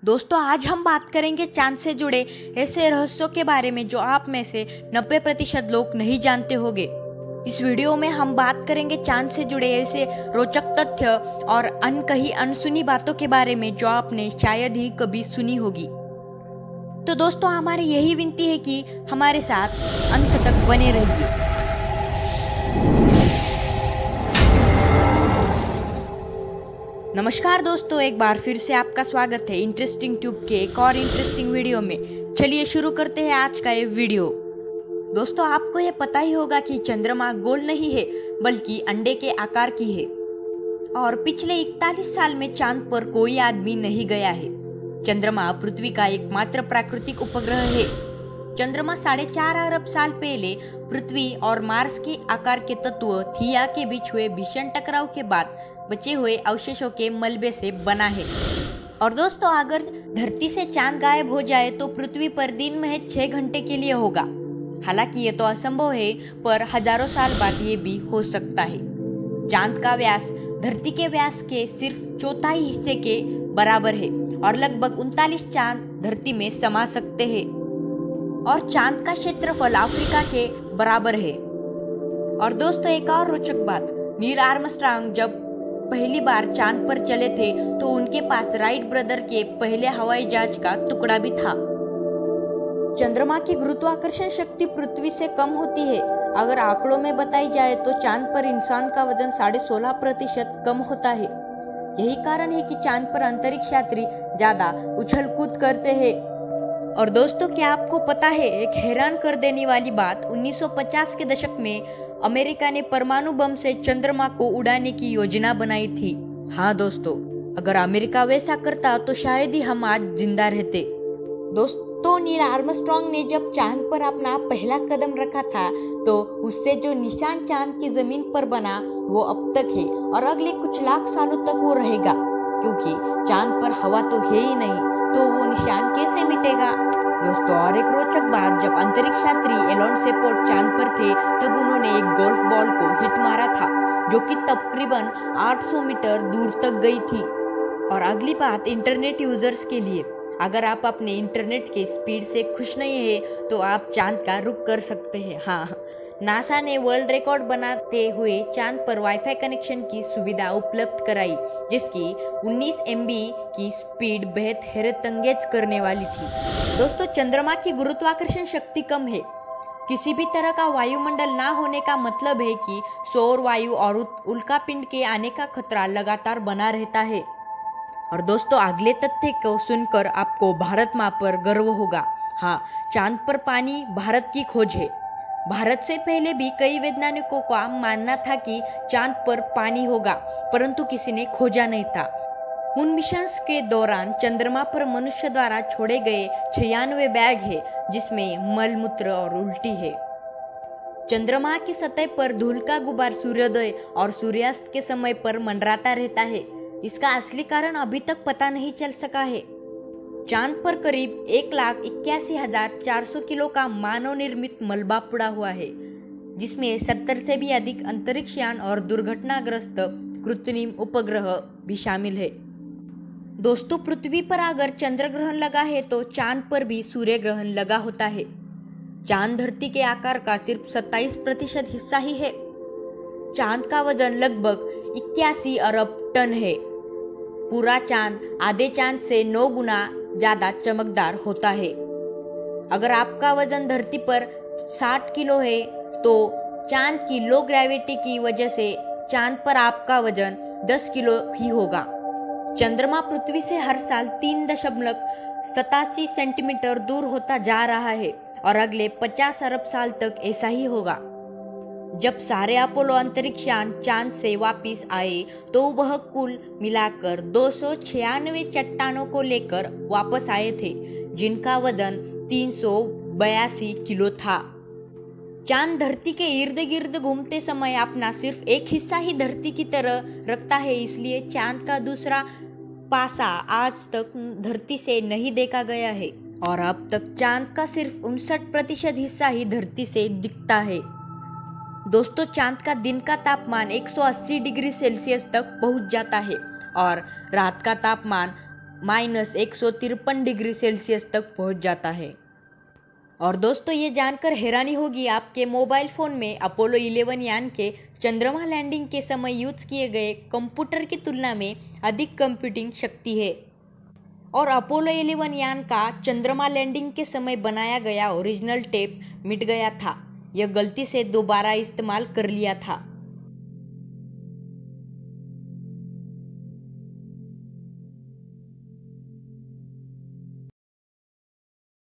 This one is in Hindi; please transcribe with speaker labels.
Speaker 1: दोस्तों आज हम बात करेंगे चांद से जुड़े ऐसे रहस्यों के बारे में जो आप में से 90% लोग नहीं जानते होंगे। इस वीडियो में हम बात करेंगे चांद से जुड़े ऐसे रोचक तथ्य और अनकही अनसुनी बातों के बारे में जो आपने शायद ही कभी सुनी होगी। तो दोस्तों हमारी यही विनती है कि हमारे साथ अंत तक बने रहिए। नमस्कार दोस्तों, एक बार फिर से आपका स्वागत है इंटरेस्टिंग ट्यूब के एक और इंटरेस्टिंग वीडियो में। चलिए शुरू करते हैं आज का ये वीडियो। दोस्तों आपको ये पता ही होगा कि चंद्रमा गोल नहीं है बल्कि अंडे के आकार की है और पिछले 41 साल में चांद पर कोई आदमी नहीं गया है। चंद्रमा पृथ्वी का एकमात्र प्राकृतिक उपग्रह है। चंद्रमा 4.5 अरब साल पहले पृथ्वी और मार्स के आकार के तत्व थिया के बीच हुए भीषण टकराव के बाद बचे हुए अवशेषों के मलबे से बना है। और दोस्तों अगर धरती से चांद गायब हो जाए तो पृथ्वी पर दिन महज 6 घंटे के लिए होगा। हालांकि ये तो असंभव है, पर हजारों साल बाद ये भी हो सकता है। चांद का व्यास धरती के व्यास के सिर्फ चौथाई हिस्से के बराबर है और लगभग 39 चांद धरती में समा सकते हैं। और चांद का क्षेत्रफल अफ्रीका के बराबर है। और दोस्तों एक और रोचक बात, नील आर्मस्ट्रांग जब पहली बार चांद पर चले थे तो उनके पास राइट ब्रदर के पहले हवाई जहाज का टुकड़ा भी था। चंद्रमा की गुरुत्वाकर्षण शक्ति पृथ्वी से कम होती है। अगर आंकड़ों में बताई जाए तो चांद पर इंसान का वजन 16.5% कम होता है। यही कारण है कि चांद पर अंतरिक्ष यात्री ज्यादा उछल कूद करते हैं। और दोस्तों क्या आपको पता है एक हैरान कर देने वाली बात, 1950 के दशक में अमेरिका ने परमाणु बम से चंद्रमा को उड़ाने की योजना बनाई थी। हाँ दोस्तों, अगर अमेरिका वैसा करता तो शायद ही हम आज जिंदा रहते। दोस्तों नील आर्मस्ट्रांग ने जब चांद पर अपना पहला कदम रखा था तो उससे जो निशान चांद की जमीन पर बना वो अब तक है और अगले कुछ लाख सालों तक वो रहेगा, क्योंकि चांद पर हवा तो है ही नहीं, तो वो निशान कैसे मिटेगा। दोस्तों और एक रोचक बात, जब अंतरिक्ष यात्री एलन शेपर्ड चांद पर थे तब उन्होंने एक गोल्फ बॉल को हिट मारा था जो कि तकरीबन 800 मीटर दूर तक गई थी। और अगली बात इंटरनेट यूजर्स के लिए, अगर आप अपने इंटरनेट के स्पीड से खुश नहीं है तो आप चांद का रुख कर सकते हैं। हाँ, नासा ने वर्ल्ड रिकॉर्ड बनाते हुए चांद पर वाईफाई कनेक्शन की सुविधा उपलब्ध कराई जिसकी 19 MB की स्पीड बेहद हैरतअंगेज करने वाली थी। दोस्तों चंद्रमा की गुरुत्वाकर्षण शक्ति कम है। किसी भी तरह का वायुमंडल ना होने का मतलब है कि सौर वायु और उल्कापिंड के आने का खतरा लगातार बना रहता है। और दोस्तों अगले तथ्य को सुनकर आपको भारत माँ पर गर्व होगा। हाँ, चांद पर पानी भारत की खोज है। भारत से पहले भी कई वैज्ञानिकों का मानना था कि चांद पर पानी होगा, परंतु किसी ने खोजा नहीं था। उन मिशंस के दौरान चंद्रमा पर मनुष्य द्वारा छोड़े गए 96 बैग है जिसमें मल मूत्र और उल्टी है। चंद्रमा की सतह पर धूल का गुबार सूर्योदय और सूर्यास्त के समय पर मंडराता रहता है। इसका असली कारण अभी तक पता नहीं चल सका है। चांद पर करीब 1,81,400 किलो का मानव निर्मित मलबा पड़ा हुआ है, जिसमें 70 से भी अधिक अंतरिक्ष यान और दुर्घटनाग्रस्त कृत्रिम उपग्रह भी शामिल है। दोस्तों पृथ्वी पर अगर चंद्र ग्रहण लगा है तो चांद पर भी सूर्य ग्रहण लगा होता है। चांद धरती के आकार का सिर्फ 27% हिस्सा ही है। चांद का वजन लगभग 81 अरब टन है। पूरा चांद आधे चांद से 9 गुना ज्यादा चमकदार होता है। अगर आपका वजन धरती पर 60 किलो है तो चांद की लो ग्रेविटी की वजह से चांद पर आपका वजन 10 किलो ही होगा। चंद्रमा पृथ्वी से हर साल 3.87 सेंटीमीटर दूर होता जा रहा है और अगले 50 अरब साल तक ऐसा ही होगा। जब सारे अपोलो अंतरिक्ष यान चांद से वापस आए तो वह कुल मिलाकर 296 चट्टानों को लेकर वापस आए थे जिनका वजन 382 किलो था। चांद धरती के इर्द गिर्द घूमते समय अपना सिर्फ एक हिस्सा ही धरती की तरह रखता है, इसलिए चांद का दूसरा पासा आज तक धरती से नहीं देखा गया है और अब तक चांद का सिर्फ 59% हिस्सा ही धरती से दिखता है। दोस्तों चांद का दिन का तापमान 180 डिग्री सेल्सियस तक पहुंच जाता है और रात का तापमान -153 डिग्री सेल्सियस तक पहुंच जाता है। और दोस्तों, ये जानकर हैरानी होगी आपके मोबाइल फ़ोन में अपोलो 11 यान के चंद्रमा लैंडिंग के समय यूज़ किए गए कंप्यूटर की तुलना में अधिक कंप्यूटिंग शक्ति है। और अपोलो 11 यान का चंद्रमा लैंडिंग के समय बनाया गया ओरिजिनल टेप मिट गया था। यह गलती से दोबारा इस्तेमाल कर लिया था।